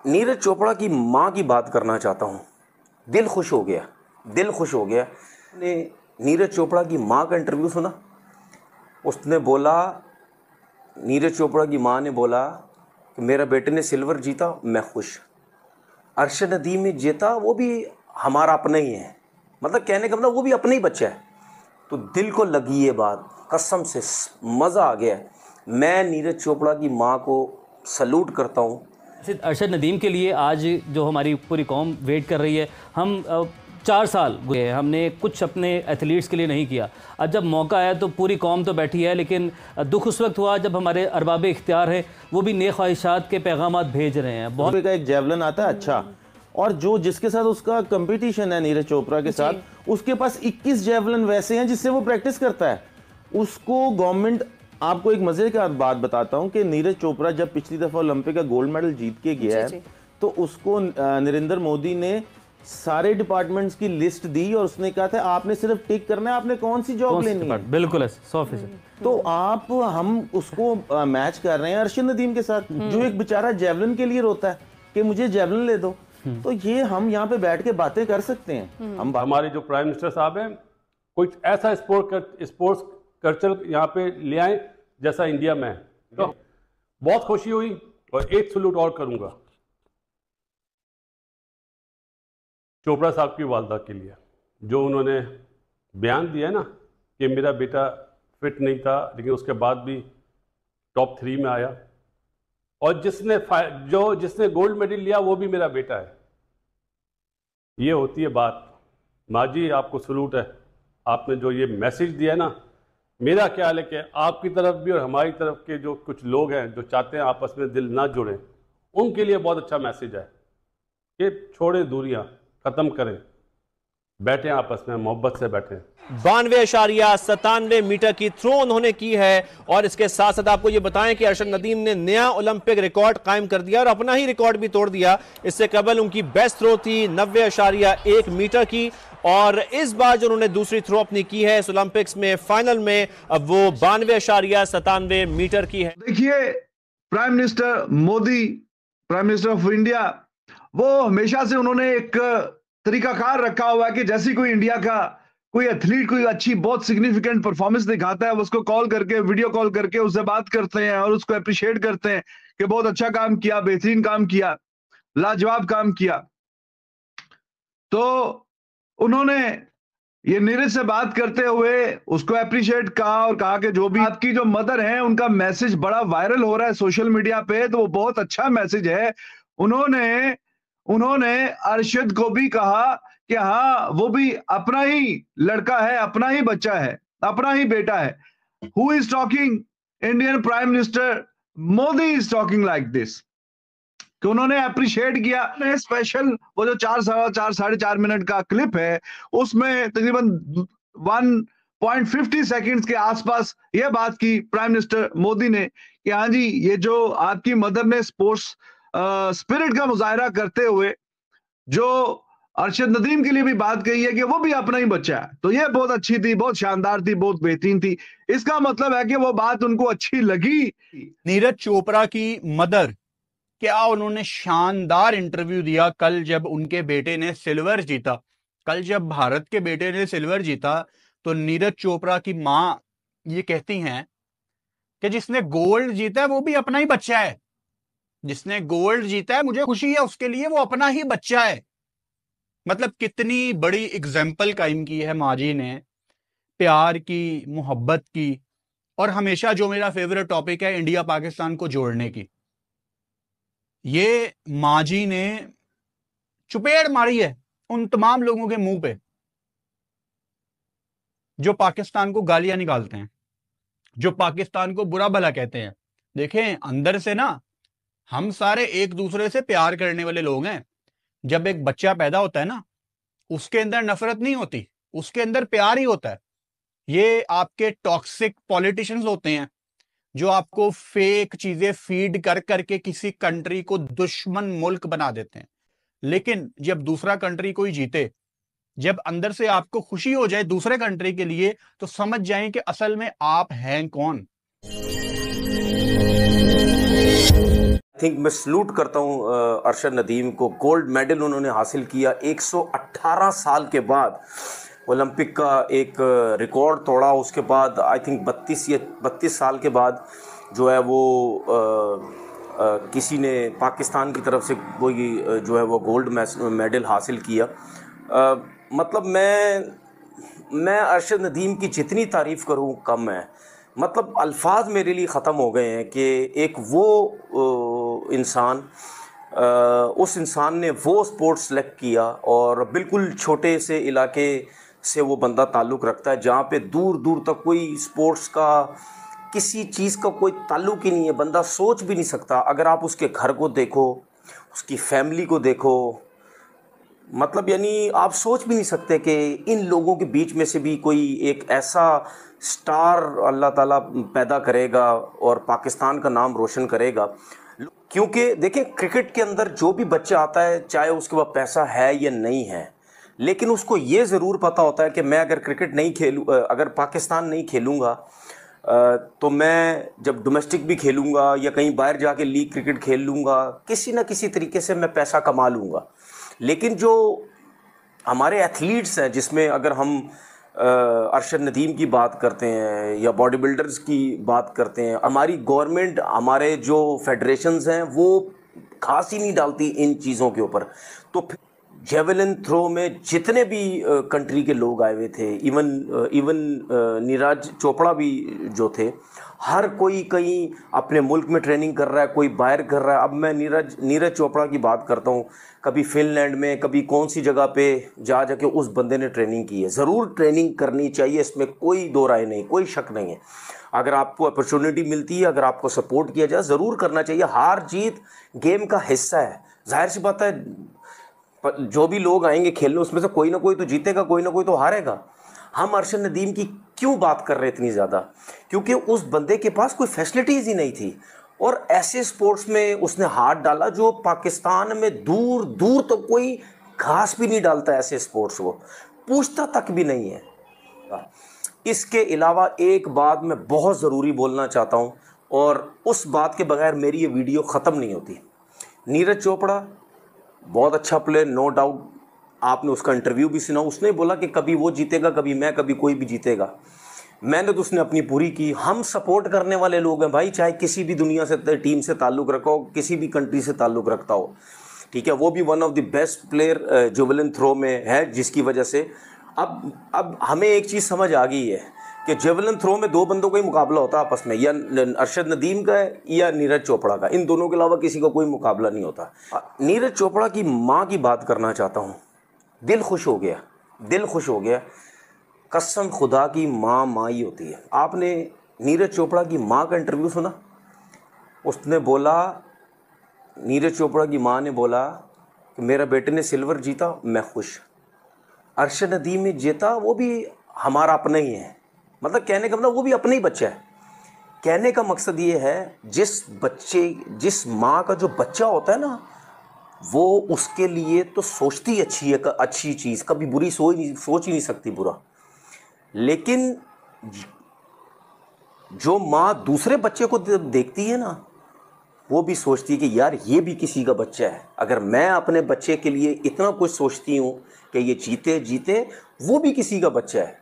नीरज चोपड़ा की माँ की बात करना चाहता हूँ। दिल खुश हो गया, दिल खुश हो गया। ने नीरज चोपड़ा की माँ का इंटरव्यू सुना। उसने बोला, नीरज चोपड़ा की माँ ने बोला कि मेरा बेटे ने सिल्वर जीता, मैं खुश। अरशद नदीम ने जीता, वो भी हमारा अपना ही है। मतलब कहने का मतलब वो भी अपना ही बच्चा है। तो दिल को लगी ये बात, कसम से मज़ा आ गया। मैं नीरज चोपड़ा की माँ को सल्यूट करता हूँ। अरशद नदीम के लिए आज जो हमारी पूरी कौम वेट कर रही है, हम 4 साल हुए हमने कुछ अपने एथलीट्स के लिए नहीं किया। आज जब मौका आया तो पूरी कौम तो बैठी है, लेकिन दुख उस वक्त हुआ जब हमारे अरबाब इख्तियार हैं वो भी नेक ख्वाहिशात के पैगामात भेज रहे हैं। बहुत का एक जेवलिन आता है अच्छा, और जो जिसके साथ उसका कंपटीशन है नीरज चोपड़ा के साथ, उसके पास 21 जेवलिन वैसे हैं जिससे वो प्रैक्टिस करता है। उसको गवर्नमेंट, आपको एक मजे की बात बताता हूं कि नीरज चोपड़ा जब पिछली दफा ओलंपिक का गोल्ड मेडल जीत के गया है तो उसको नरेंद्र मोदी ने सारे डिपार्टमेंट्स की लिस्ट दी और उसने कहा था आपने सिर्फ टिक करना है, आपने कौन सी जॉब लेनी है। बिल्कुल 100%। तो हम उसको मैच कर रहे हैं अरशद नदीम के साथ, जो एक बेचारा जेवलिन के लिए रोता है कि मुझे जेवलिन ले दो। तो ये हम यहाँ पे बैठ के बातें कर सकते हैं। हमारे जो प्राइम मिनिस्टर साहब हैं, कुछ ऐसा स्पोर्ट्स कल्चर यहाँ पे ले आए जैसा इंडिया में है। तो बहुत खुशी हुई और एक सलूट और करूंगा चोपड़ा साहब की वालदा के लिए, जो उन्होंने बयान दिया ना कि मेरा बेटा फिट नहीं था लेकिन उसके बाद भी टॉप 3 में आया, और जिसने गोल्ड मेडल लिया वो भी मेरा बेटा है। ये होती है बात। माँ जी आपको सलूट है, आपने जो ये मैसेज दिया ना। मेरा ख्याल है कि आपकी तरफ भी और हमारी तरफ के जो कुछ लोग हैं जो चाहते हैं आपस में दिल ना जुड़े, उनके लिए बहुत अच्छा मैसेज है कि छोड़े दूरियां, खत्म करें, बैठे आपस में मोहब्बत से बैठे। 92.97 मीटर की थ्रो उन्होंने की है। और इसके साथ साथ आपको यह बताएं कि अरशद नदीम ने नया ओलंपिक रिकॉर्ड कायम कर दिया और अपना ही रिकॉर्ड भी तोड़ दिया। इससे कबल उनकी बेस्ट थ्रो थी 90.1 मीटर की, और इस बार जो उन्होंने दूसरी थ्रो अपनी की है इस ओलंपिक्स में फाइनल में, अब वो 92.97 मीटर की है। देखिए, prime minister Modi, prime minister of India, वो हमेशा से उन्होंने एक तरीकाकार रखा हुआ है कि जैसी कोई इंडिया का कोई एथलीट कोई अच्छी बहुत सिग्निफिकेंट परफॉर्मेंस दिखाता है, उसको कॉल करके, वीडियो कॉल करके उससे बात करते हैं और उसको अप्रिशिएट करते हैं कि बहुत अच्छा काम किया, बेहतरीन काम किया, लाजवाब काम किया। तो उन्होंने ये नीरज से बात करते हुए उसको अप्रिशिएट कहा और कहा कि जो भी आपकी जो मदर है उनका मैसेज बड़ा वायरल हो रहा है सोशल मीडिया पे, तो वो बहुत अच्छा मैसेज है। उन्होंने अरशद को भी कहा कि हाँ, वो भी अपना ही लड़का है, अपना ही बच्चा है, अपना ही बेटा है। Who is talking? Indian prime minister Modi is talking like this. कि उन्होंने अप्रिशिएट किया। स्पेशल वो जो 4.5 मिनट का क्लिप है उसमें तकरीबन 1.50 सेकंड्स के आसपास यह बात की प्राइम मिनिस्टर मोदी ने कि हाँ जी, ये जो आपकी मदर ने स्पोर्ट्स स्पिरिट का मुजाहरा करते हुए जो अरशद नदीम के लिए भी बात कही है कि वो भी अपना ही बच्चा है, तो ये बहुत अच्छी थी, बहुत शानदार थी, बहुत बेहतरीन थी। इसका मतलब है कि वो बात उनको अच्छी लगी। नीरज चोपड़ा की मदर, क्या उन्होंने शानदार इंटरव्यू दिया कल जब उनके बेटे ने सिल्वर जीता। कल जब भारत के बेटे ने सिल्वर जीता तो नीरज चोपड़ा की मां ये कहती हैं कि जिसने गोल्ड जीता है वो भी अपना ही बच्चा है, जिसने गोल्ड जीता है मुझे खुशी है उसके लिए, वो अपना ही बच्चा है। मतलब कितनी बड़ी एग्जाम्पल कायम की है माँ जी ने, प्यार की, मोहब्बत की, और हमेशा जो मेरा फेवरेट टॉपिक है इंडिया पाकिस्तान को जोड़ने की। ये माँ जी ने चुपेड़ मारी है उन तमाम लोगों के मुंह पे जो पाकिस्तान को गालियां निकालते हैं, जो पाकिस्तान को बुरा भला कहते हैं। देखें, अंदर से ना हम सारे एक दूसरे से प्यार करने वाले लोग हैं। जब एक बच्चा पैदा होता है ना, उसके अंदर नफरत नहीं होती, उसके अंदर प्यार ही होता है। ये आपके टॉक्सिक पॉलिटिशियंस होते हैं जो आपको फेक चीजें फीड कर करके किसी कंट्री को दुश्मन मुल्क बना देते हैं। लेकिन जब दूसरा कंट्री कोई जीते, जब अंदर से आपको खुशी हो जाए दूसरे कंट्री के लिए, तो समझ जाएं कि असल में आप हैं कौन। थिंक मैं सलूट करता हूँ अरशद नदीम को। गोल्ड मेडल उन्होंने हासिल किया 118 साल के बाद, ओलंपिक का एक रिकॉर्ड तोड़ा। उसके बाद आई थिंक 32 साल के बाद जो है वो किसी ने पाकिस्तान की तरफ से कोई जो है वो गोल्ड मेडल हासिल किया। मतलब मैं अरशद नदीम की जितनी तारीफ़ करूँ कम है। मतलब अल्फाज मेरे लिए ख़त्म हो गए हैं कि एक वो इंसान, उस इंसान ने वो स्पोर्ट सेलेक्ट किया और बिल्कुल छोटे से इलाके से वो बंदा ताल्लुक़ रखता है जहाँ पे दूर दूर तक कोई स्पोर्ट्स का किसी चीज़ का कोई ताल्लुक़ ही नहीं है, बंदा सोच भी नहीं सकता। अगर आप उसके घर को देखो, उसकी फैमिली को देखो, मतलब यानी आप सोच भी नहीं सकते कि इन लोगों के बीच में से भी कोई एक ऐसा स्टार अल्लाह ताला पैदा करेगा और पाकिस्तान का नाम रोशन करेगा। क्योंकि देखिए क्रिकेट के अंदर जो भी बच्चा आता है, चाहे उसके पास पैसा है या नहीं है, लेकिन उसको ये ज़रूर पता होता है कि मैं अगर क्रिकेट नहीं खेलूँ, अगर पाकिस्तान नहीं खेलूँगा तो मैं जब डोमेस्टिक भी खेलूँगा या कहीं बाहर जाके लीग क्रिकेट खेल लूँगा, किसी न किसी तरीके से मैं पैसा कमा लूँगा। लेकिन जो हमारे एथलीट्स हैं, जिसमें अगर हम अरशद नदीम की बात करते हैं या बॉडी बिल्डर्स की बात करते हैं, हमारी गवर्नमेंट, हमारे जो फेडरेशंस हैं वो खास ही नहीं डालती इन चीज़ों के ऊपर। तो जेवलिन थ्रो में जितने भी कंट्री के लोग आए हुए थे, इवन नीरज चोपड़ा भी जो थे, हर कोई कहीं अपने मुल्क में ट्रेनिंग कर रहा है, कोई बाहर कर रहा है। अब मैं नीरज चोपड़ा की बात करता हूँ, कभी फिनलैंड में, कभी कौन सी जगह पे जाके उस बंदे ने ट्रेनिंग की है। ज़रूर ट्रेनिंग करनी चाहिए, इसमें कोई दो राय नहीं, कोई शक नहीं है। अगर आपको अपॉर्चुनिटी मिलती है, अगर आपको सपोर्ट किया जाए, ज़रूर करना चाहिए। हार जीत गेम का हिस्सा है, जाहिर सी बात है। जो भी लोग आएंगे खेलने, उसमें से कोई ना कोई तो जीतेगा, कोई ना कोई तो हारेगा। हम अरशद नदीम की क्यों बात कर रहे हैं इतनी ज़्यादा? क्योंकि उस बंदे के पास कोई फैसिलिटीज़ ही नहीं थी और ऐसे स्पोर्ट्स में उसने हाथ डाला जो पाकिस्तान में दूर दूर तो कोई घास भी नहीं डालता, ऐसे स्पोर्ट्स वो पूछता तक भी नहीं है। इसके अलावा एक बात मैं बहुत ज़रूरी बोलना चाहता हूँ और उस बात के बगैर मेरी ये वीडियो ख़त्म नहीं होती। नीरज चोपड़ा बहुत अच्छा प्लेयर, नो डाउट। आपने उसका इंटरव्यू भी सुना, उसने बोला कि कभी वो जीतेगा, कभी मैं, कभी कोई भी जीतेगा। मैंने तो उसने अपनी पूरी की। हम सपोर्ट करने वाले लोग हैं भाई, चाहे किसी भी दुनिया से टीम से ताल्लुक़ रखा हो, किसी भी कंट्री से ताल्लुक़ रखता हो, ठीक है। वो भी one of the best player javelin throw में है, जिसकी वजह से अब हमें एक चीज़ समझ आ गई है कि जेवलिन थ्रो में दो बंदों का ही मुकाबला होता है आपस में, या अरशद नदीम का है या नीरज चोपड़ा का। इन दोनों के अलावा किसी का कोई मुकाबला नहीं होता। नीरज चोपड़ा की माँ की बात करना चाहता हूँ। दिल खुश हो गया, दिल खुश हो गया। कसम खुदा की, माँ ही होती है। आपने नीरज चोपड़ा की माँ का इंटरव्यू सुना? उसने बोला, नीरज चोपड़ा की माँ ने बोला कि मेरा बेटे ने सिल्वर जीता, मैं खुश। अरशद नदीम ने जीता, वो भी हमारा अपना ही है। मतलब कहने का मतलब वो भी अपना ही बच्चा है। कहने का मकसद ये है, जिस माँ का जो बच्चा होता है ना, वो उसके लिए तो सोचती अच्छी है, अच्छी चीज़, कभी बुरी सोच ही नहीं सकती बुरा। लेकिन जो माँ दूसरे बच्चे को देखती है ना, वो भी सोचती है कि यार ये भी किसी का बच्चा है। अगर मैं अपने बच्चे के लिए इतना कुछ सोचती हूँ कि ये जीते, वो भी किसी का बच्चा है।